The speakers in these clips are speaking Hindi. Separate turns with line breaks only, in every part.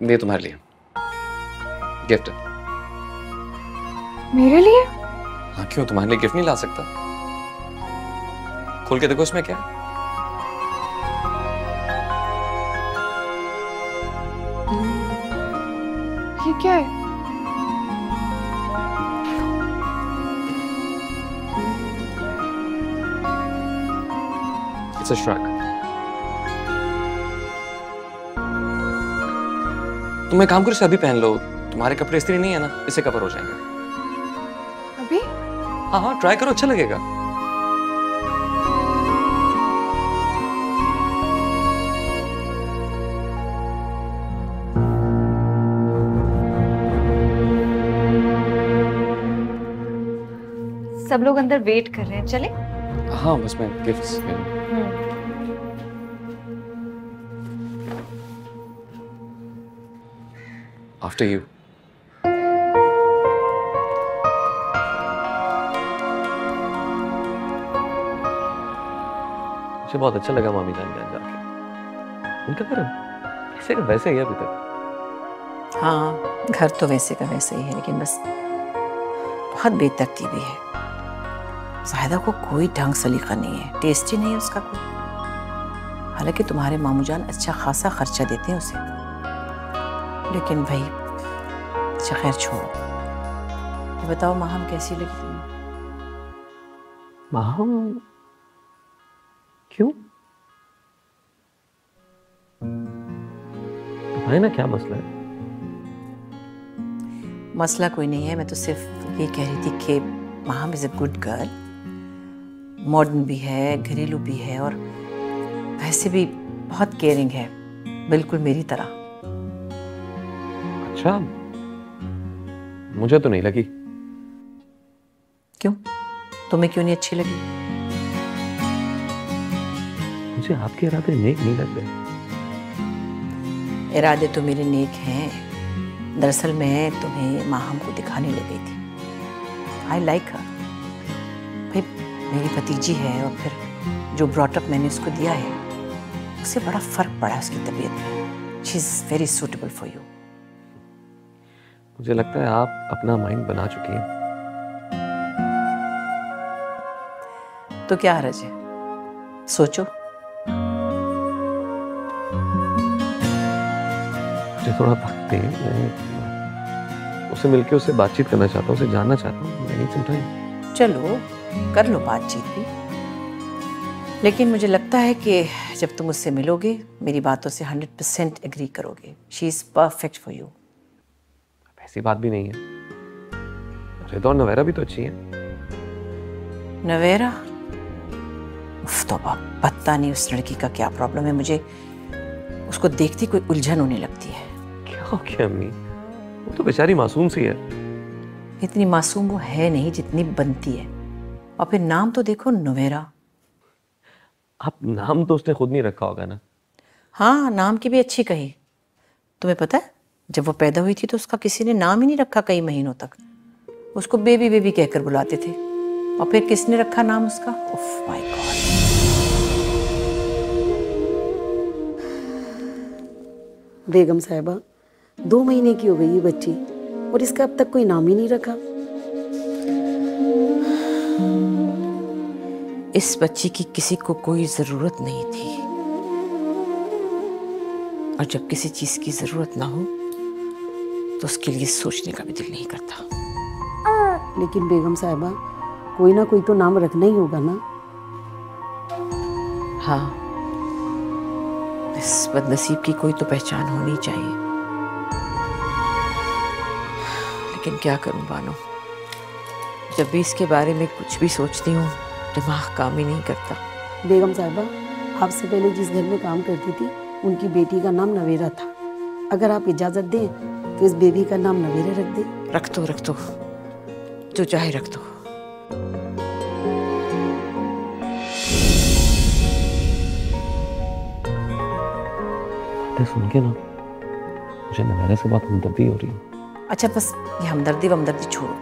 ये तुम्हारे लिए गिफ्ट है।
मेरे लिए?
हाँ क्यों, तुम्हारे लिए गिफ्ट नहीं ला सकता? खोल के देखो इसमें क्या है।
ये क्या है?
It's a shrug. तुम एक काम करो, इसे अभी पहन लो। तुम्हारे कपड़े इस्त्री नहीं है ना, इससे कवर हो जाएंगे।
अभी?
हाँ हाँ ट्राई करो, अच्छा लगेगा।
सब लोग अंदर वेट कर रहे हैं, चले?
हाँ बस मैं गिफ्ट्स आफ्टर यू। मुझे बहुत अच्छा लगा मामी जान के यहाँ जाके। उनका घर ऐसे का वैसे ही है अभी तक।
हाँ, घर तो वैसे का वैसे ही है, लेकिन बस बहुत बेतरतीबी है। ज़ाहिदा को कोई ढंग सलीका नहीं है, टेस्ट ही नहीं है उसका कोई। हालांकि तुम्हारे मामू जान अच्छा खासा खर्चा देते हैं उसे, लेकिन भाई अच्छा खैर छोड़ो। ये बताओ माहम कैसी लगी तुम्हें?
माहम क्यों? बताए ना क्या मसला है।
मसला कोई नहीं है, मैं तो सिर्फ ये कह रही थी कि Maham is a good girl, modern भी है, घरेलू भी है, और वैसे भी बहुत केयरिंग है, बिल्कुल मेरी तरह।
अच्छा, मुझे तो नहीं लगी।
क्यों? तुम्हें क्यों नहीं अच्छी लगी?
मुझे आपके इरादे नेक नहीं लग रहे।
इरादे तो मेरे नेक हैं। दरअसल मैं तुम्हें माहम को दिखाने ले गई थी। आई लाइक हर। भाई मेरी भतीजी है, और फिर जो ब्रॉटअप मैंने उसको दिया है उससे बड़ा फर्क पड़ा है उसकी तबीयत में। She is very suitable for you.
मुझे लगता है आप अपना माइंड बना चुकी हैं।
तो क्या हर्ज है, सोचो।
मुझे थोड़ा वक्त दें, मैं उससे मिलके उससे बातचीत करना चाहता हूँ, उसे जानना चाहता हूँ। I need some time।
चलो कर लो बातचीत भी, लेकिन मुझे लगता है कि जब तुम उससे मिलोगे मेरी बातों से 100% एग्री करोगे। She is perfect for you.
ऐसी बात भी नहीं है। रिदा और नवेरा भी तो अच्छी है।
नवेरा? उफ तौबा, पता नहीं उस लड़की का क्या प्रॉब्लम है। मुझे उसको देखती कोई उलझन होने लगती है।
क्या हो गया अम्मी? वो तो बेचारी मासूम सी है।
इतनी मासूम वो है नहीं जितनी बनती है। और फिर नाम तो देखो, नवेरा।
आप नाम तो उसने खुद नहीं रखा होगा ना?
हाँ, नाम की भी अच्छी कही। तुम्हें पता है जब वो पैदा हुई थी तो उसका किसी ने नाम ही नहीं रखा कई महीनों तक। उसको बेबी बेबी कहकर बुलाते थे। और फिर किसने रखा नाम उसका? उफ माय गॉड।
बेगम साहिबा, 2 महीने की हो गई ये बच्ची और इसका अब तक कोई नाम ही नहीं रखा।
इस बच्ची की किसी को कोई जरूरत नहीं थी, और जब किसी चीज की जरूरत ना हो तो उसके लिए सोचने का भी दिल नहीं करता।
लेकिन बेगम साहिबा, कोई ना कोई तो नाम रखना ही होगा ना।
हाँ, इस बदनसीब की कोई तो पहचान होनी चाहिए। लेकिन क्या करूं बानो, जब भी इसके बारे में कुछ भी सोचती हूँ दिमाग काम ही नहीं करता।
बेगम साहिबा, आपसे पहले जिस घर में काम करती थी उनकी बेटी का नाम नवेरा था। अगर आप इजाज़त दें तो इस बेबी का नाम नवेरा रख दें।
रख दो, जो चाहे रख दो।
सुन के ना मुझे नवेरा से बात हमदर्दी हो रही है।
अच्छा बस ये हमदर्दी वमदर्दी छोड़ो,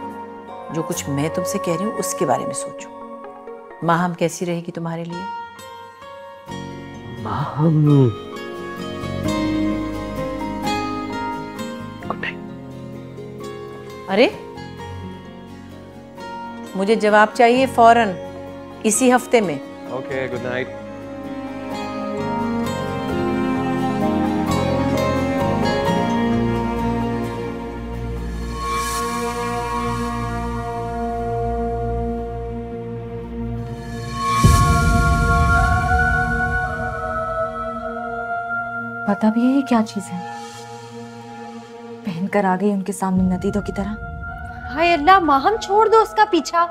जो कुछ मैं तुमसे कह रही हूँ उसके बारे में सोचो। माहम कैसी रहेगी तुम्हारे लिए?
माहम
अरे मुझे जवाब चाहिए फौरन, इसी हफ्ते में।
Okay, good night.
पता भी है ये क्या चीज है? पहनकर आ गई उनके सामने नतीदों की तरह। हाय अल्लाह माँ, हम छोड़ दो उसका पीछा।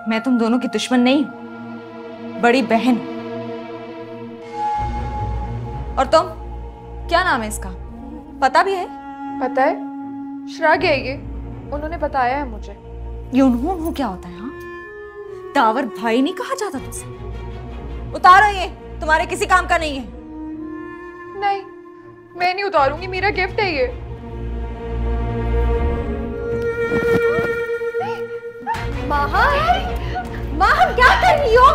मैं तुम दोनों की दुश्मन नहीं हूं, बड़ी बहन। और तुम, क्या नाम है इसका? पता भी है?
पता है, श्राग है ये, उन्होंने बताया है मुझे।
ये उन्होंने क्या होता है? हाँ, दावर भाई नहीं कहा जाता तुझसे? उतारो ये, तुम्हारे किसी काम का नहीं है।
नहीं, मैं नहीं उतारूंगी, मेरा गिफ्ट है ये।
माहा, माहा क्या कर रही हो?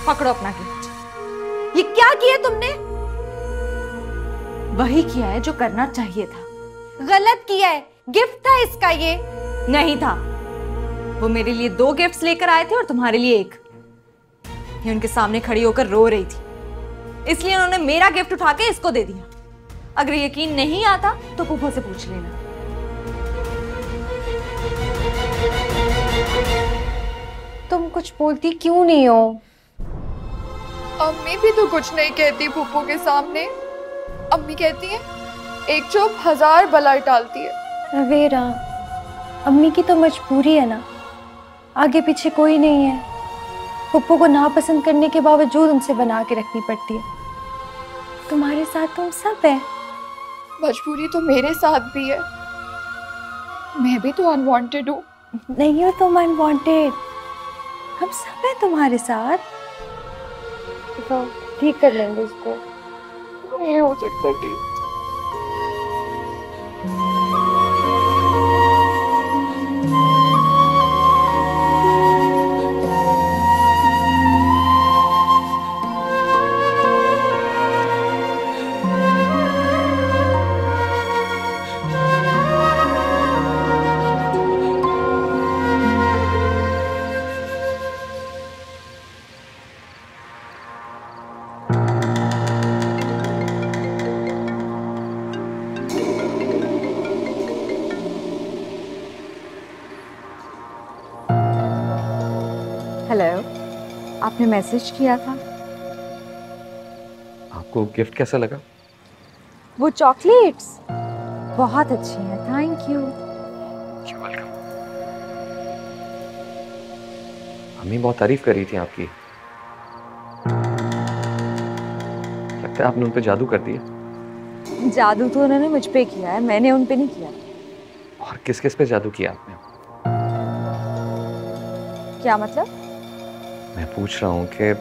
पकड़ो अपना गिफ्ट। ये क्या किया तुमने? वही किया है जो करना चाहिए था। गलत किया है। गिफ्ट था इसका, ये नहीं था। वो मेरे लिए 2 गिफ्ट्स लेकर आए थे और तुम्हारे लिए 1। ये उनके सामने खड़ी होकर रो रही थी, इसलिए उन्होंने मेरा गिफ्ट उठा के इसको दे दिया। अगर यकीन नहीं आता तो फूफो से पूछ लेना।
तुम कुछ बोलती क्यों नहीं हो?
अम्मी भी तो कुछ नहीं कहती फूफो के सामने। अम्मी कहती है एक चुप 1000 बला टालती है।
नवेरा, अम्मी की तो मजबूरी है ना, आगे पीछे कोई नहीं है। पप्पू को नापसंद करने के बावजूद उनसे बना के रखनी पड़ती है। तुम्हारे साथ तुम सब है।
मजबूरी तो मेरे साथ भी है, मैं भी तो अनवांटेड हूँ।
नहीं हो तुम अनवांटेड, हम सब है तुम्हारे साथ। तो ठीक कर लेंगे इसको।
नहीं हो सकता ठीक।
हेलो, आपने मैसेज किया था।
आपको गिफ्ट कैसा लगा?
वो चॉकलेट्स बहुत अच्छी हैं, थैंक यू।
अम्मी बहुत तारीफ कर रही थी आपकी। लगता है आपने उन पे जादू कर दिया।
जादू तो उन्होंने मुझ पे किया है, मैंने उन पे नहीं किया।
और किस किस पे जादू किया आपने?
क्या मतलब?
मैं पूछ रहा हूँ कि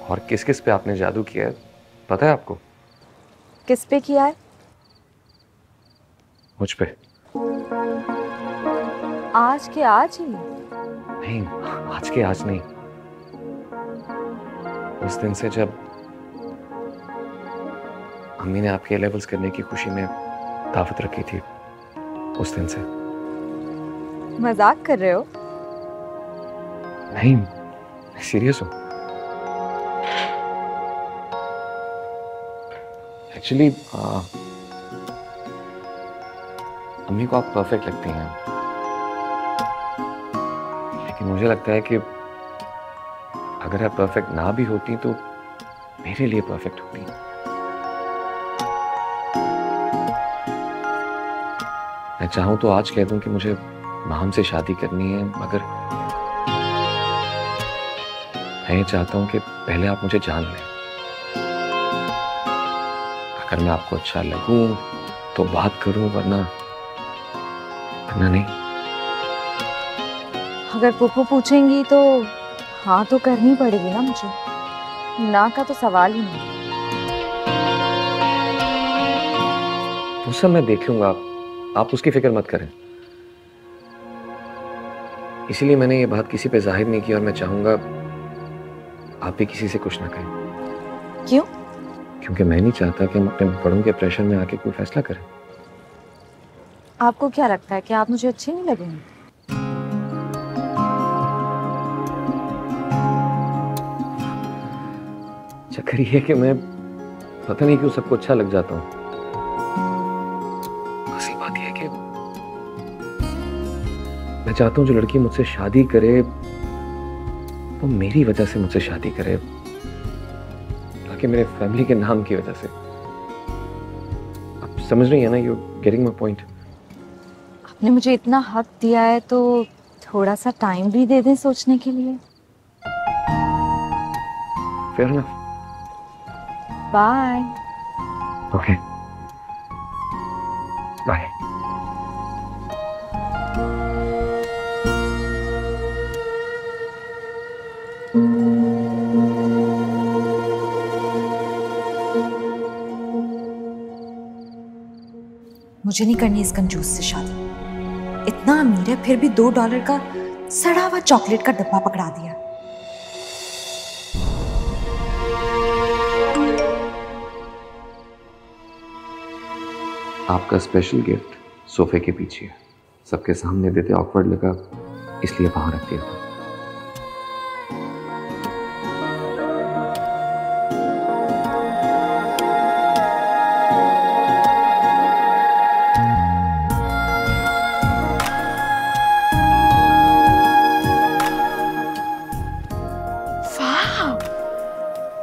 और किस किस पे आपने जादू किया है, पता है आपको?
किस पे किया है?
मुझ पे।
आज के आज ही?
नहीं, आज के आज नहीं। उस दिन से जब अम्मी ने आपके लेवल्स करने की खुशी में दावत रखी थी, उस दिन से।
मजाक कर रहे हो?
नहीं, सीरियस हूँ। एक्चुअली अम्मी को आप परफेक्ट लगती हैं, लेकिन मुझे लगता है कि अगर आप परफेक्ट ना भी होती तो मेरे लिए परफेक्ट होती। मैं चाहूं तो आज कह दूं कि मुझे माम से शादी करनी है, मगर मैं ये चाहता हूं कि पहले आप मुझे जान लें। अगर मैं आपको अच्छा लगूं तो बात करूं, वरना नहीं।
अगर पुप्पू पूछेंगी तो हाँ तो करनी पड़ेगी ना मुझे, ना का तो सवाल ही नहीं।
वो सब मैं देख लूंगा, आप उसकी फिक्र मत करें। इसीलिए मैंने ये बात किसी पे जाहिर नहीं की, और मैं चाहूंगा आप भी किसी से कुछ ना कहें।
क्यों?
क्योंकि मैं नहीं चाहता कि हम अपने बड़ों के प्रेशर में आके कोई फैसला करें।
आपको क्या लगता है कि आप मुझे अच्छे नहीं लगेंगे?
चक्कर ये है कि मैं पता नहीं क्यों सबको अच्छा लग जाता हूँ। असल बात यह है कि मैं चाहता हूँ जो लड़की मुझसे शादी करे वो मेरी वजह से मुझसे शादी करे, ताकि मेरे फैमिली के नाम की वजह से। आप समझ रही है ना? You getting my point?
आपने मुझे इतना हक दिया है तो थोड़ा सा टाइम भी दे दें सोचने के लिए।
Fair enough.
Bye.
Okay bye.
मुझे नहीं करनी इस कंजूस से शादी। इतना अमीर है फिर भी $2 का सड़ा हुआ चॉकलेट का डब्बा पकड़ा दिया।
आपका स्पेशल गिफ्ट सोफे के पीछे है। सबके सामने देते ऑकवर्ड लगा, इसलिए वहां रख दिया था।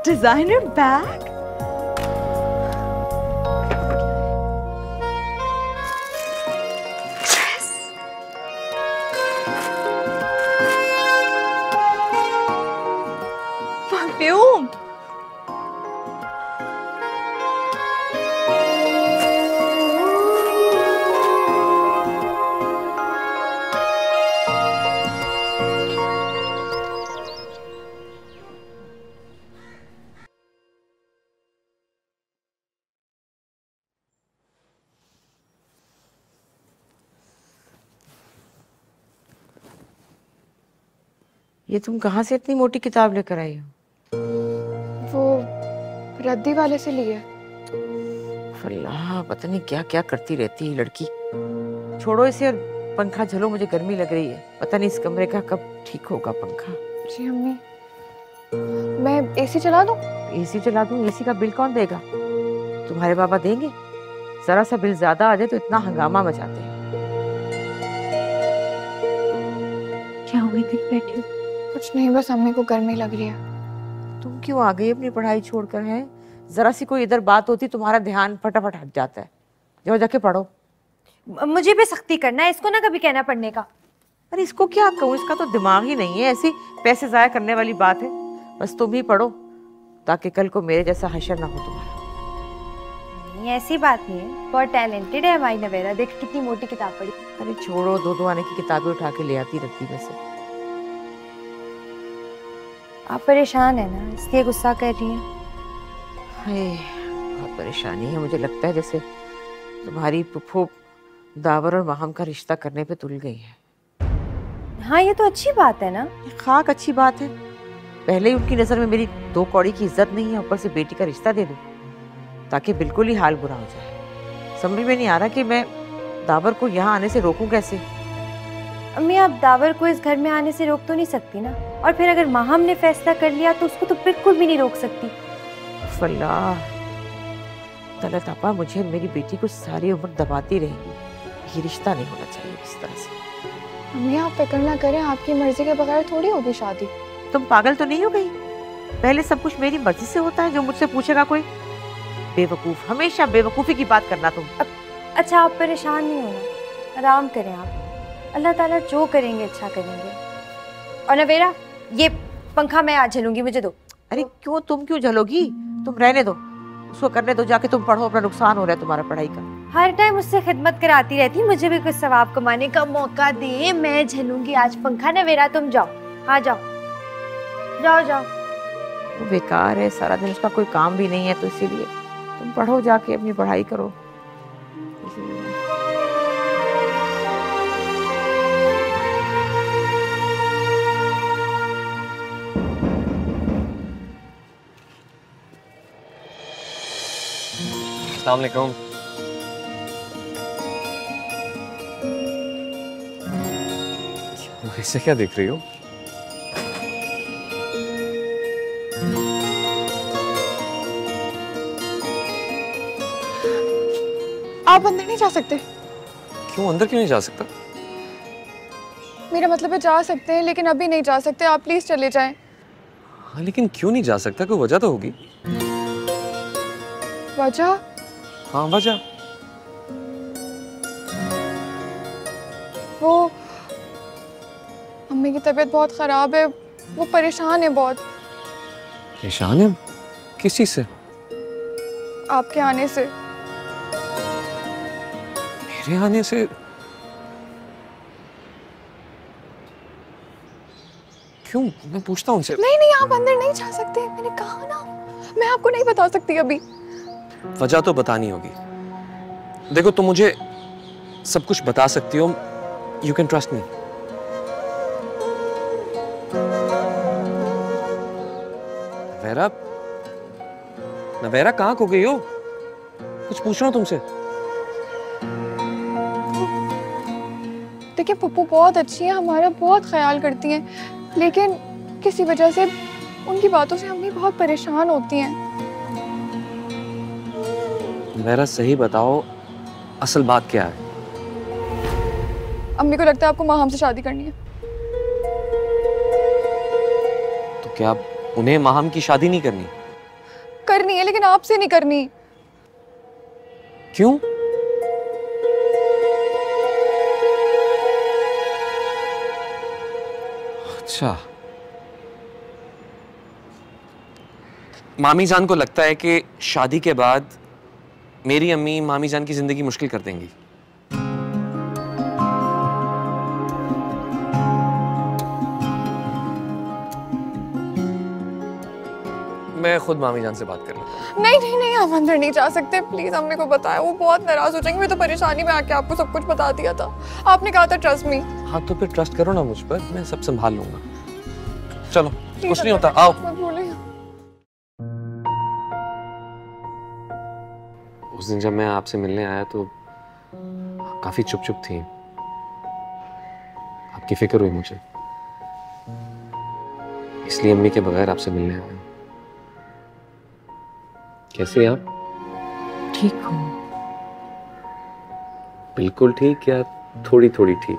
Designer bag. परफ्यूम।
ये तुम कहाँ से इतनी मोटी किताब लेकर आई हो?
वो रद्दी वाले से लिए।
अल्लाह, पता नहीं क्या क्या करती रहती है लड़की। छोड़ो इसे और पंखा झलो, मुझे गर्मी लग रही है। पता नहीं इस कमरे का कब ठीक होगा पंखा।
जी अम्मी, मैं एसी चला दूं?
एसी चला दूं? एसी का बिल कौन देगा? तुम्हारे बाबा देंगे? जरा सा बिल ज्यादा आ जाए तो इतना हंगामा मचाते हैं।
क्या हुई? दिख बैठी हो?
कुछ नहीं, बस अम्मी को गर्मी लग रही है।
तुम क्यों आ गई अपनी पढ़ाई छोड़कर? है जरा सी कोई इधर बात होती तुम्हारा ध्यान फटाफट हट जाता है। जाओ जाके पढ़ो।
मुझे भी सख्ती करना है, इसको ना कभी कहना पढ़ने का।
अरे इसको क्या कहूँ, इसका तो दिमाग ही नहीं है। ऐसी पैसे जाया करने वाली बात है। बस तुम ही पढ़ो ताकि कल को मेरे जैसा हशर ना हो तुम्हारा।
नहीं, ऐसी बात नहीं है, बहुत टैलेंटेड है हमारी नवेरा। देख कितनी मोटी किताब पढ़ी।
अरे छोड़ो, दो आने की किताबें उठा के ले आती रहती में से।
आप परेशान है ना, इसलिए गुस्सा कर रही हैं।
हाय, बहुत परेशानी है। मुझे लगता है जैसे तुम्हारी फुफ्फो दावर और माहम का रिश्ता करने पे तुल गई है।
हाँ, ये तो अच्छी बात है ना।
ये खाक अच्छी बात है। पहले ही उनकी नजर में मेरी 2 कौड़ी की इज्जत नहीं है, ऊपर से बेटी का रिश्ता दे दूं ताकि बिल्कुल ही हाल बुरा हो जाए। समझ में नहीं आ रहा कि मैं दावर को यहाँ आने से रोकूं कैसे।
अम्मी, आप दावर को इस घर में आने से रोक तो नहीं सकती ना, और फिर अगर माहम ने फैसला कर लिया तो उसको तो बिल्कुल भी नहीं रोक सकती।
अल्लाह, तलत आपा मुझे मेरी बेटी को सारी उम्र दबाती रहेगी। ये रिश्ता नहीं होना चाहिए इस तरह से।
अम्मी आप फिक्र ना करें, आपकी मर्जी के बगैर थोड़ी होगी शादी।
तुम पागल तो नहीं हो गई? पहले सब कुछ मेरी मर्जी से होता है जो मुझसे पूछेगा कोई? बेवकूफ, हमेशा बेवकूफी की बात करना तुम।
अच्छा, आप परेशान नहीं होना, आराम करें आप। अल्लाह ताला जो करेंगे अच्छा करेंगे। और नवेरा, ये पंखा मैं आज झलूंगी, मुझे दो।
अरे क्यों, तुम क्यों जलोगी? तुम रहने दो, उसको करने दो। जाके तुम पढ़ो, अपना नुकसान हो रहा है तुम्हारा पढ़ाई का।
हर टाइम उससे खिदमत कराती रहती, मुझे भी कुछ सवाब कमाने का मौका दे। मैं झलूंगी आज पंखा। नवेरा तुम जाओ। हाँ जाओ जाओ जाओ।
वो बेकार है, सारा दिन उसका कोई काम भी नहीं है, तो इसीलिए तुम पढ़ो, जाके अपनी पढ़ाई करो।
अस्सलाम वालेकुम। ऐसे क्या देख रही हो?
आप अंदर नहीं जा सकते।
क्यों अंदर क्यों नहीं जा सकता?
मेरा मतलब है जा सकते हैं, लेकिन अभी नहीं जा सकते। आप प्लीज चले जाएं।
हाँ लेकिन क्यों नहीं जा सकता? कोई वजह तो होगी।
वजह?
हाँ वजह।
वो अम्मी की तबीयत बहुत खराब है, वो परेशान है बहुत।
परेशान है? किस चीज से?
आपके आने से।
मेरे आने से? क्यों? मैं पूछता हूँ उनसे।
नहीं नहीं, आप अंदर नहीं जा सकते, मैंने कहा ना। मैं आपको नहीं बता सकती अभी।
वजह तो बतानी होगी। देखो तुम मुझे सब कुछ बता सकती हो, you can trust me. Navera, Navera कहाँ खो गई हो? कुछ पूछ रहा हूँ तुमसे।
देखिए पप्पू बहुत अच्छी है, हमारा बहुत ख्याल करती हैं, लेकिन किसी वजह से उनकी बातों से अम्मी बहुत परेशान होती हैं।
नवेरा सही बताओ, असल बात क्या है?
अम्मी को लगता है आपको माहम से शादी करनी है।
तो क्या उन्हें माहम की शादी नहीं करनी?
करनी है, लेकिन आपसे नहीं करनी।
क्यों? अच्छा, मामी जान को लगता है कि शादी के बाद मेरी अम्मी मामी जान की जिंदगी मुश्किल कर देंगी। मैं खुद मामी जान से बात कर लेता हूँ।
नहीं नहीं नहीं, आप अंदर नहीं जा सकते, प्लीज अम्मी को बताएं, वो बहुत नाराज हो जाएंगे। मैं तो परेशानी में आके आपको सब कुछ बता दिया था, आपने कहा था ट्रस्ट मी।
हाँ तो फिर ट्रस्ट करो ना मुझ पर, मैं सब संभाल लूंगा। चलो कुछ नहीं होता, आओ।
मत बोलिए।
उस दिन जब मैं आपसे मिलने आया तो काफी चुप चुप थी, आपकी फिक्र हुई मुझे, इसलिए अम्मी के बगैर आपसे मिलने आया। कैसे आप?
ठीक हूँ।
बिल्कुल ठीक या थोड़ी थोड़ी ठीक?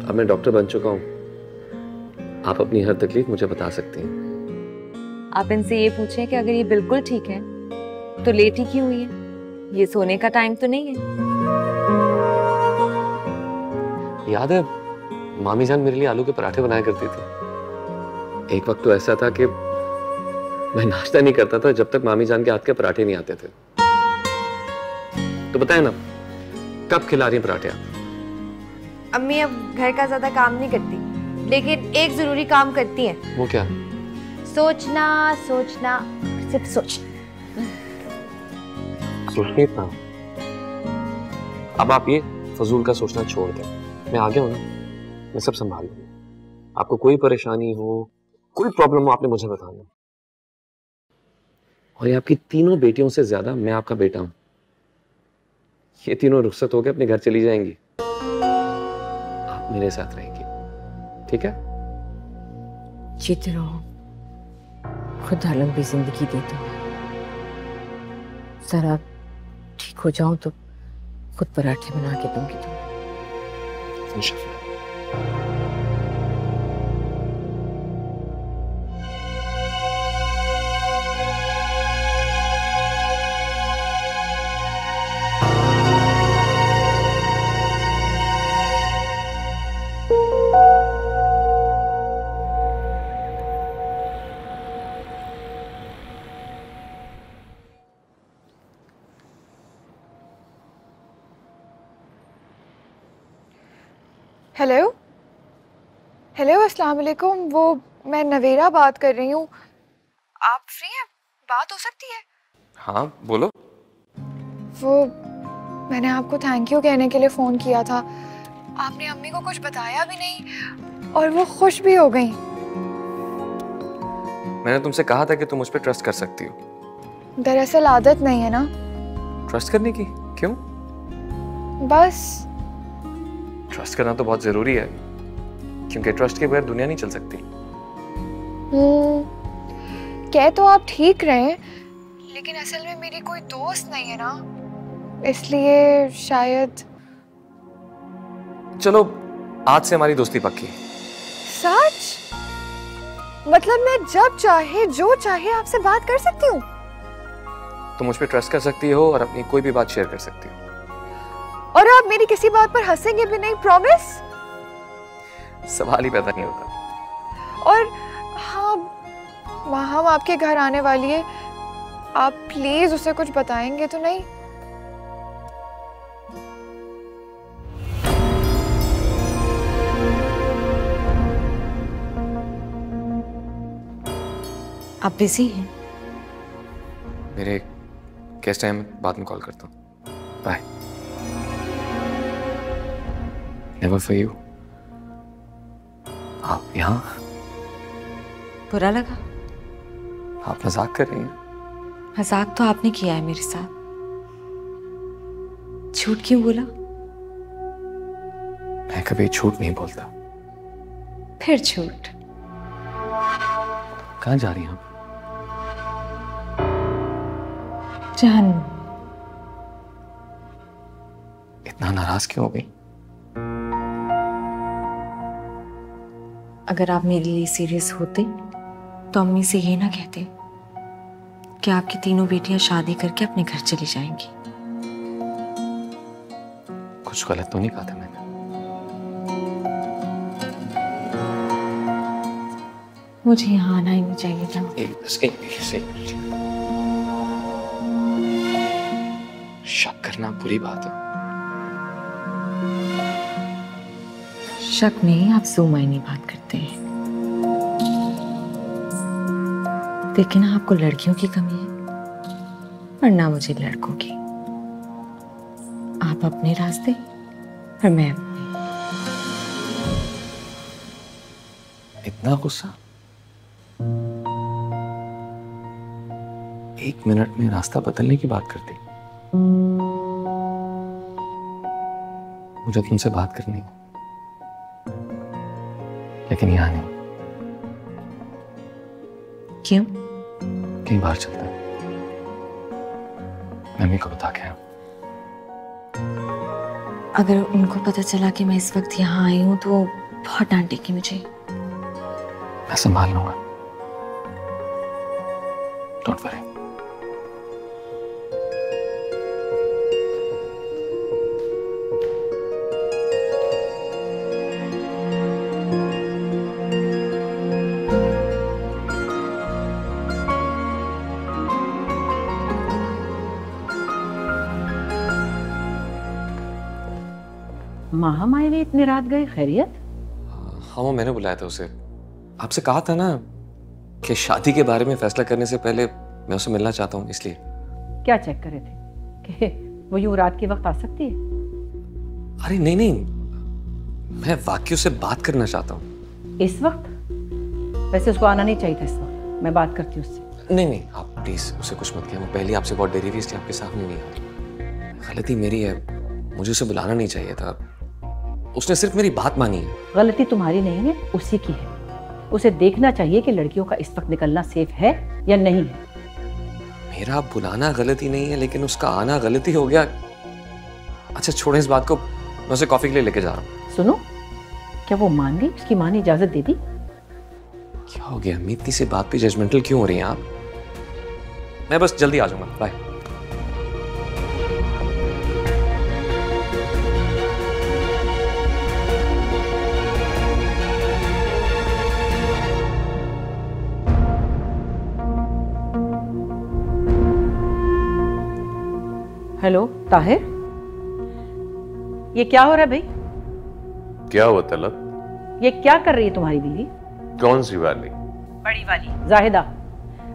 अब मैं डॉक्टर बन चुका हूँ, आप अपनी हर तकलीफ मुझे बता सकती हैं।
आप इनसे ये पूछें कि अगर ये बिल्कुल ठीक है तो लेट ही क्यों हुई है? ये सोने का टाइम तो नहीं है।
याद है मामी जान मेरे लिए आलू के पराठे बनाया करती थी। एक वक्त तो ऐसा था कि मैं नाश्ता नहीं करता था जब तक मामी जान के हाथ के पराठे नहीं आते थे। तो बताएं ना, कब खिला रही हैं पराठे आप?
अम्मी अब घर का ज्यादा काम नहीं करती, लेकिन एक जरूरी काम करती हैं।
वो क्या?
सोचना सोचना सिर्फ सोचना।
सोचने था। अब आप ये फजूल का सोचना छोड़ दें, मैं आ गया हूं ना, मैं सब संभाल लूंगा। आपको कोई परेशानी हो, कोई प्रॉब्लम हो, आपने मुझे बताना। और ये आपकी तीनों बेटियों से ज्यादा मैं आपका बेटा हूं। ये तीनों रुखसत होकर अपने घर चली जाएंगी, आप मेरे साथ रहेंगी, ठीक है?
जीते रहो, खुदा लंबी जिंदगी दे दो। जरा ठीक हो जाऊं तो खुद पराठे बना के दूंगी तुम्हें।
इंशाल्लाह।
हेलो हेलो, अस्सलाम वालेकुम। वो मैं नवेरा बात कर रही हूँ। आप फ्री हैं? बात हो सकती है?
हाँ बोलो।
वो मैंने आपको थैंक यू कहने के लिए फ़ोन किया था। आपने अम्मी को कुछ बताया भी नहीं और वो खुश भी हो गई।
मैंने तुमसे कहा था कि तुम मुझ पर ट्रस्ट कर सकती हो।
दरअसल आदत नहीं है ना।
ट्रस्ट करने की? क्यों?
बस।
ट्रस्ट करना तो बहुत जरूरी है, क्योंकि ट्रस्ट के बगैर दुनिया नहीं चल सकती।
कह तो आप ठीक रहे, लेकिन असल में मेरी कोई दोस्त नहीं है ना, इसलिए शायद।
चलो आज से हमारी दोस्ती पक्की।
सच? मतलब मैं जब चाहे जो चाहे आपसे बात कर सकती हूँ?
तुम मुझ पे ट्रस्ट कर सकती हो और अपनी कोई भी बात शेयर कर सकती हो।
और आप मेरी किसी बात पर हंसेंगे भी नहीं, प्रॉमिस?
सवाल ही पैदा नहीं होता।
और हाँ, हम आपके घर आने वाली है, आप प्लीज उसे कुछ बताएंगे तो नहीं?
आप बिजी हैं?
मेरे गेस्ट हैं, मैं बाद में कॉल करता हूँ। बाय। Never for you. आप यहाँ?
बुरा लगा?
आप मजाक कर रही हैं?
मजाक तो आपने किया है मेरे साथ। झूठ क्यों बोला?
मैं कभी झूठ नहीं बोलता।
फिर झूठ।
कहाँ जा रही हैं आप?
जहन्नुम।
इतना नाराज क्यों हो गई?
अगर आप मेरे लिए सीरियस होते तो अम्मी से ये ना कहते कि आपकी तीनों बेटियां शादी करके अपने घर चली जाएंगी।
कुछ गलत तो नहीं कहा था मैंने?
मुझे यहाँ आना ही नहीं चाहिए था।
शक करना बुरी बात है।
शक नहीं, आप सुमायनी बात करते हैं। देखिए ना, आपको लड़कियों की कमी है और ना मुझे लड़कों की। आप अपने रास्ते और मैं अपने।
इतना गुस्सा? 1 मिनट में रास्ता बदलने की बात करती। मुझे तुमसे बात करनी है, लेकिन यहाँ नहीं।
क्यों?
कहीं बाहर चलते हैं। मम्मी को बता के आया।
अगर उनको पता चला कि मैं इस वक्त यहाँ आई हूं तो बहुत डांटेगी मुझे।
मैं संभाल लूंगा, डोंट वरी।
माहम आए हुए इतनी रात गए, खैरियत?
हाँ वो मैंने बुलाया था उसे। आपसे कहा था ना कि शादी के बारे में फैसला करने से पहले मैं उसे मिलना चाहता हूँ, इसलिए।
क्या चेक करे थे कि वो यूं रात के वक्त आ सकती है?
अरे नहीं नहीं, मैं वाकई उससे बात करना चाहता हूँ।
इस वक्त? वैसे उसको आना नहीं चाहिए था इस वक्त। मैं बात करती हूँ उससे।
नहीं नहीं, आप प्लीज उसे कुछ मत किया। वो पहले आपसे बहुत डरी हुई, इसलिए आपके सामने नहीं आई। गलती मेरी है, मुझे उसे बुलाना नहीं चाहिए था। उसने सिर्फ मेरी बात मानी है।
गलती तुम्हारी नहीं है, उसी की है। उसे देखना चाहिए कि लड़कियों का इस वक्त निकलना सेफ है या नहीं है।
मेरा बुलाना गलती नहीं है, लेकिन उसका आना गलती हो गया। अच्छा छोड़ें इस बात को, मैं उसे कॉफी के लिए लेके जा रहा हूँ।
सुनो, क्या वो मान गई? उसकी माँ ने इजाजत दे दी?
क्या हो गया अम्मी, इतनी सी बात पे जजमेंटल क्यों हो रही हैं आप? मैं बस जल्दी आ जाऊंगा, बाय।
हेलो ताहिर, ये क्या हो रहा है भाई?
क्या हुआ तलब?
ये क्या कर रही है तुम्हारी बीवी?
कौन सी वाली?
बड़ी वाली जाहिदा।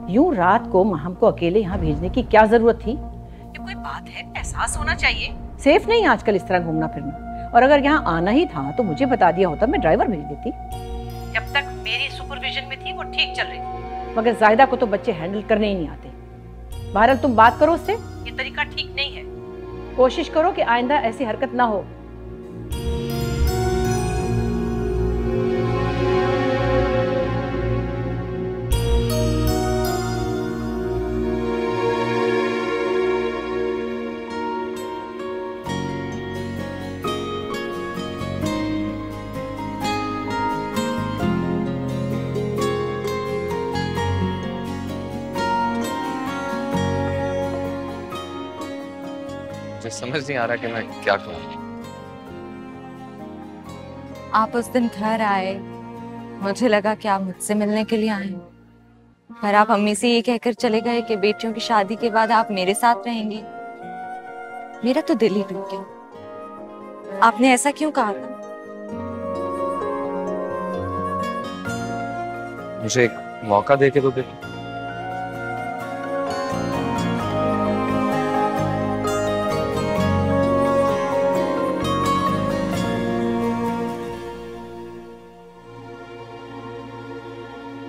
यूं रात को महम को अकेले यहाँ भेजने की क्या जरूरत थी? ये कोई बात है? एहसास होना चाहिए। सेफ नहीं आजकल इस तरह घूमना फिरना। और अगर यहाँ आना ही था तो मुझे बता दिया होता, मैं ड्राइवर भेज देती। जब तक मेरी सुपरविजन में थी वो ठीक चल रही थी, मगर जाहिदा को तो बच्चे हैंडल करने ही नहीं आते। बहरहाल तुम बात करो उससे, ये तरीका ठीक नहीं है। कोशिश करो कि आइंदा ऐसी हरकत ना हो।
मुझे समझ नहीं आ रहा कि मैं क्या करूं।
आप उस दिन घर आए, मुझे लगा कि आप मुझसे मिलने के लिए आए, पर आप अम्मी से ये कहकर चले गए कि बेटियों की शादी के बाद आप मेरे साथ रहेंगे। मेरा तो दिल ही टूट गया। आपने ऐसा क्यों कहा था?
मुझे एक मौका दे के दो बेटी।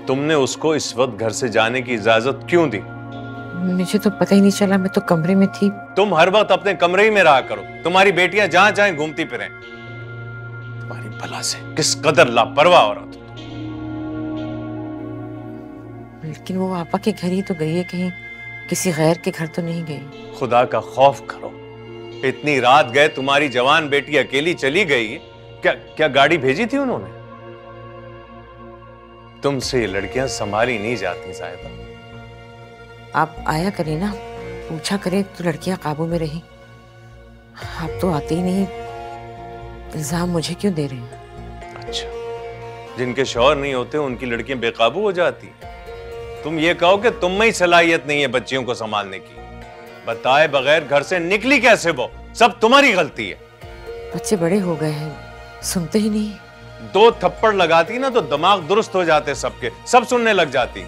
तुमने उसको इस वक्त घर से जाने की इजाजत क्यों दी?
मुझे तो पता ही नहीं चला, मैं तो कमरे में थी।
तुम हर वक्त अपने कमरे ही में रहा करो, तुम्हारी बेटियां जहां जाएं घूमती फिरें। तुम्हारी भला से किस कदर लापरवाह औरत।
लेकिन वो आपा के घर ही तो गई है, कहीं किसी गैर के घर तो नहीं गई।
खुदा का खौफ करो, इतनी रात गए, तुम्हारी जवान बेटी अकेली चली गई। क्या गाड़ी भेजी थी उन्होंने? तुमसे ये लड़कियां संभाली नहीं जाती साहिबा।
आप आया करें ना, पूछा करें तो लड़कियां काबू में रही। आप तो आते ही नहीं, इल्जाम मुझे क्यों दे रहे हैं?
अच्छा, जिनके शौहर नहीं होते उनकी लड़कियां बेकाबू हो जाती। तुम ये कहो कि तुम में ही सलाहियत नहीं है बच्चियों को संभालने की। बताए बगैर घर से निकली कैसे वो? सब तुम्हारी गलती है।
बच्चे बड़े हो गए हैं, सुनते ही नहीं।
2 थप्पड़ लगाती ना तो दिमाग दुरुस्त हो जाते सबके, सब सुनने लग जाती।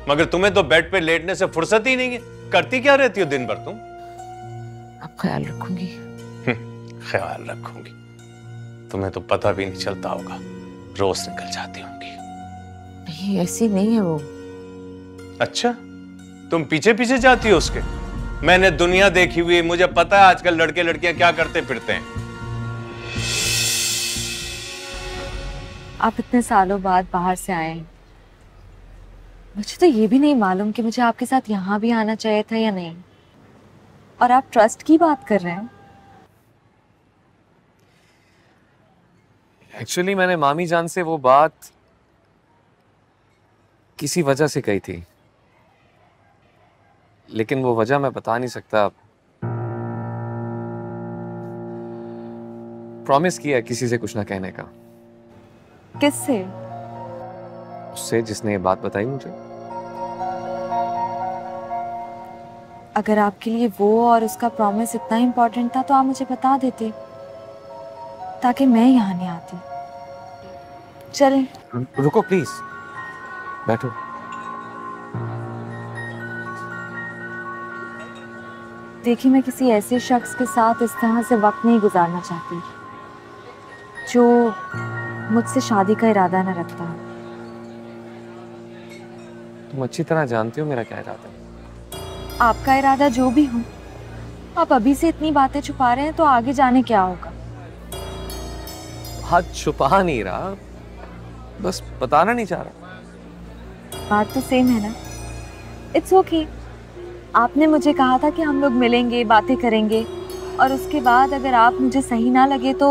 मगर तुम्हें तो बेड पे लेटने से फुर्सत ही नहीं है। करती क्या रहती हो दिन भर तुम?
अब ख्याल रखूंगी।
ख्याल रखूंगी? तुम्हें तो पता भी नहीं चलता होगा, रोज निकल जाती होंगी।
नहीं, ऐसी नहीं है वो।
अच्छा, तुम पीछे पीछे जाती हो उसके? मैंने दुनिया देखी हुई है, मुझे पता है आजकल लड़के लड़कियां क्या करते फिरते हैं।
आप इतने सालों बाद बाहर से आए हैं, मुझे तो ये भी नहीं मालूम कि मुझे आपके साथ यहाँ भी आना चाहिए था या नहीं। और आप ट्रस्ट की बात कर रहे हैं।
एक्चुअली मैंने मामी जान से वो बात किसी वजह से कही थी, लेकिन वो वजह मैं बता नहीं सकता। प्रॉमिस किया है किसी से कुछ ना कहने का।
किससे?
उससे जिसने ये बात बताई मुझे।
अगर आपके लिए वो और उसका प्रॉमिस इतना इम्पोर्टेंट था तो आप मुझे बता देते, ताकि मैं यहाँ नहीं आती। चलें।
रुको प्लीज, बैठो।
देखिए, मैं किसी ऐसे शख्स के साथ इस तरह से वक्त नहीं गुजारना चाहती जो मुझसे शादी का इरादा न रखता।
तुम अच्छी तरह जानती हो मेरा क्या इरादा है।
आपका इरादा जो भी हो, आप अभी से इतनी बातें छुपा रहे हैं तो आगे जाने क्या होगा?
हाथ छुपा नहीं रहा, बस बताना नहीं चाह रहा।
बात तो सेम है ना। It's okay. आपने मुझे कहा था कि हम लोग मिलेंगे, बातें करेंगे, और उसके बाद अगर आप मुझे सही ना लगे तो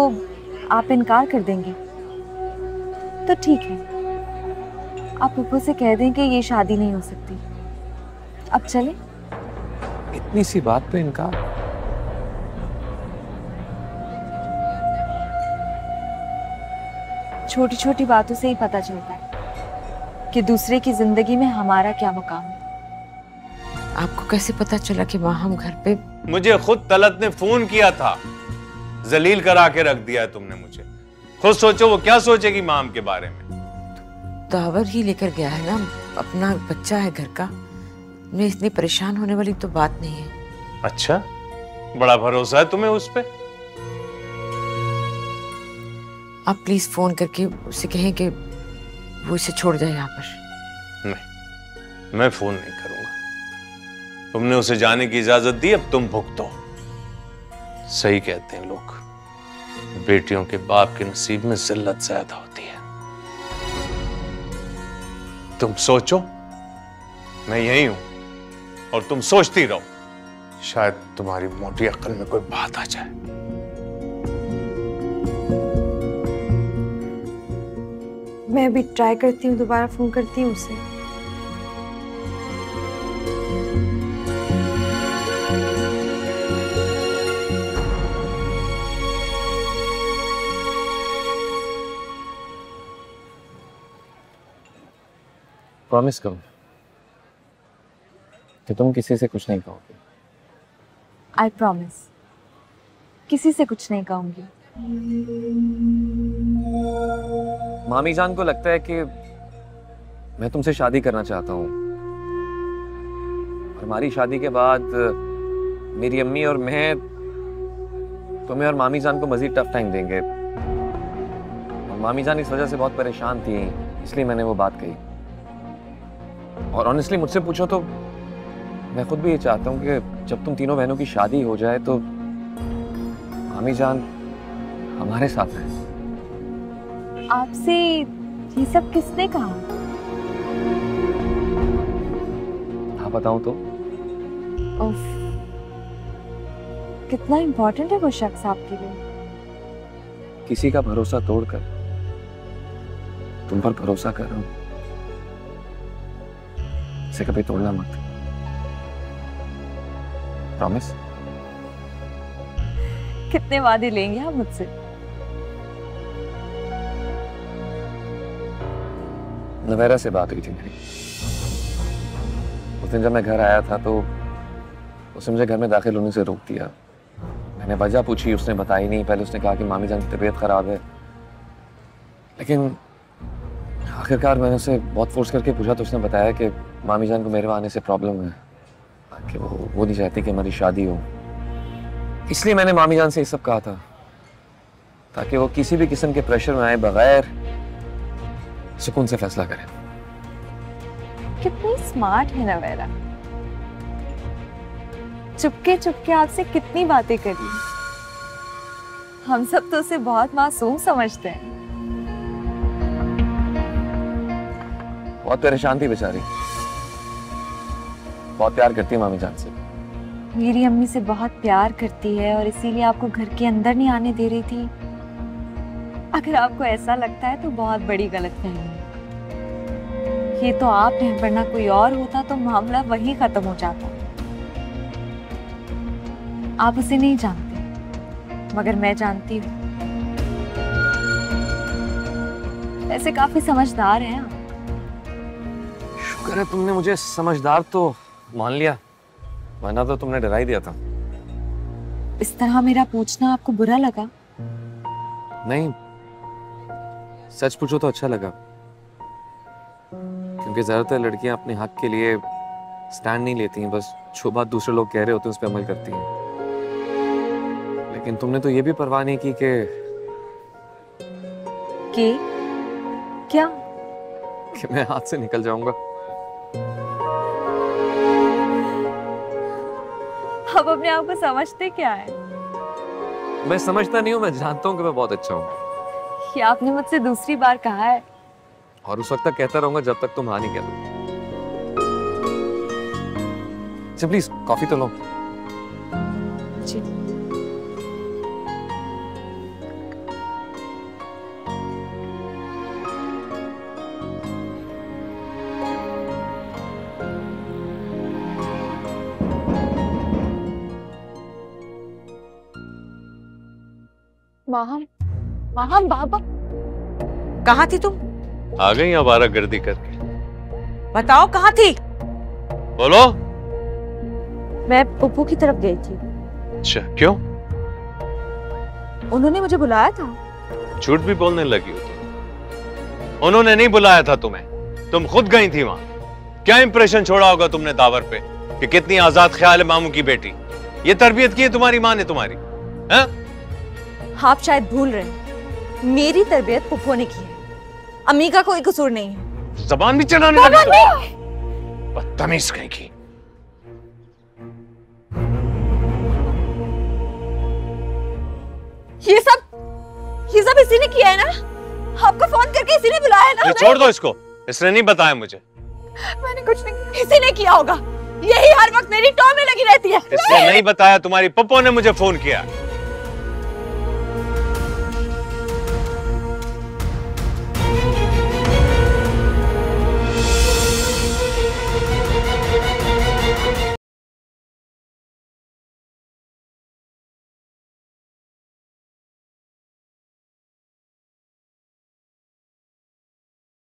आप इनकार कर देंगे। तो ठीक है, आप पप्पू से कह दें कि ये शादी नहीं हो सकती। अब चलें?
इतनी सी बात पे इनकार?
छोटी छोटी बातों से ही पता चलता है कि दूसरे की जिंदगी में हमारा क्या मुकाम है।
आपको कैसे पता चला कि वहां हम घर पे?
मुझे खुद तलत ने फोन किया था। जलील करा के रख दिया है तुमने मुझे। खुद सोचो वो क्या सोचेगी माम के बारे में।
दावर ही लेकर गया है ना, अपना बच्चा है घर का। मैं इतनी परेशान होने वाली तो बात नहीं है।
अच्छा, बड़ा भरोसा है तुम्हें उस पे।
आप प्लीज फोन करके उसे कहें कि वो इसे छोड़ जाए यहाँ पर।
नहीं, मैं फोन नहीं करूंगा। तुमने उसे जाने की इजाजत दी, अब तुम भुगतो। सही कहते हैं लोग, बेटियों के बाप के नसीब में जिल्लत ज्यादा होती है। तुम सोचो, मैं यही हूं और तुम सोचती रहो, शायद तुम्हारी मोटी अक्ल में कोई बात आ जाए।
मैं भी ट्राई करती हूँ, दोबारा फोन करती हूँ उसे।
प्रॉमिस करो कि तुम किसी से कुछ नहीं कहोगे।
आई प्रॉमिस, किसी से कुछ नहीं कहूंगी।
मामी जान को लगता है कि मैं तुमसे शादी करना चाहता हूँ, और हमारी शादी के बाद मेरी अम्मी और मैं तुम्हें और मामी जान को मजीद टफ टाइम देंगे। और मामी जान इस वजह से बहुत परेशान थी, इसलिए मैंने वो बात कही। और ऑनेस्टली मुझसे पूछो तो मैं खुद भी ये चाहता हूँ कि जब तुम तीनों बहनों की शादी हो जाए तो मामी जान हमारे साथ है।
आपसे ये सब किसने कहा?
हाँ बताऊं तो?
उफ, कितना इम्पोर्टेंट है वो शख्स आपके लिए।
किसी का भरोसा तोड़कर तुम पर भरोसा कर रहा हूं, इसे कभी तोड़ना मत। प्रॉमिस?
कितने वादे लेंगे आप मुझसे?
नवेरा से बात हुई थी मेरी। उस दिन जब मैं घर आया था तो उसने मुझे घर में दाखिल होने से रोक दिया। मैंने वजह पूछी, उसने बताई नहीं। पहले उसने कहा कि मामी जान की तबीयत खराब है, लेकिन आखिरकार मैंने उसे बहुत फोर्स करके पूछा तो उसने बताया कि मामी जान को मेरे आने से प्रॉब्लम है, कि वो नहीं चाहती कि हमारी शादी हो। इसलिए मैंने मामी जान से ये सब कहा था, ताकि वो किसी भी किस्म के प्रेशर में आए बगैर सुकून से फैसला करें।
कितनी स्मार्ट है नवेरा, चुपके चुपके आपसे कितनी बातें करी। हम सब तो उसे बहुत मासूम समझते हैं।
बहुत परेशान थी बेचारी, बहुत प्यार करती है मामी जान से।
मेरी अम्मी से बहुत प्यार करती है और इसीलिए आपको घर के अंदर नहीं आने दे रही थी। अगर आपको ऐसा लगता है तो बहुत बड़ी गलतफहमी है। ये तो आप हैं, वरना कोई और होता तो मामला वहीं खत्म हो जाता। आप उसे नहीं जानते, मगर मैं जानती हूँ। ऐसे काफी समझदार हैं आप।
शुक्र है तुमने मुझे समझदार तो मान लिया, वरना तो तुमने डरा ही दिया था।
इस तरह मेरा पूछना आपको बुरा लगा?
नहीं, सच पूछो तो अच्छा लगा, क्योंकि ज्यादातर लड़कियां अपने हक के लिए स्टैंड नहीं लेती हैं, बस जो बात दूसरे लोग कह रहे होते हैं उस पर अमल करती हैं। लेकिन तुमने तो ये भी परवाह नहीं की कि
क्या?
कि मैं हाथ से निकल जाऊंगा।
आप अपने आप को समझते क्या है?
मैं समझता नहीं हूँ, मैं जानता हूँ कि मैं बहुत अच्छा हूँ।
ये आपने मुझसे दूसरी बार कहा है।
और उस वक्त तक कहता रहूंगा जब तक तुम हाँ नहीं कहते। अच्छा प्लीज कॉफी तो लो।
जी।
माहम, माहम बाबा,
कहाँ थी तुम?
आ गई आवारागर्दी करके।
बताओ कहाँ थी?
बोलो।
मैं पप्पू की तरफ गई थी।
अच्छा, क्यों?
उन्होंने मुझे बुलाया था।
झूठ भी बोलने लगी हो तुम। उन्होंने नहीं बुलाया था तुम्हें, तुम खुद गई थी वहां। क्या इंप्रेशन छोड़ा होगा तुमने दावर पे कि कितनी आजाद ख्याल है मामू की बेटी। ये तरबियत की है तुम्हारी माँ ने तुम्हारी, हैं?
आप शायद भूल रहे हैं, मेरी तरबियत पप्पू ने की है, अम्मी का कोई कसूर नहीं है।
जबान भी चढ़ाने लगी, बदतमीज कहीं की।
ये सब इसी ने किया है ना? आपको फोन करके इसी ने बुलाया है ना?
छोड़ दो इसको, इसने नहीं बताया मुझे।
मैंने कुछ नहीं किया। इसी ने किया होगा, यही हर वक्त मेरी टॉ में लगी रहती है।
इसने नहीं बताया, तुम्हारी पप्पो ने मुझे फोन किया।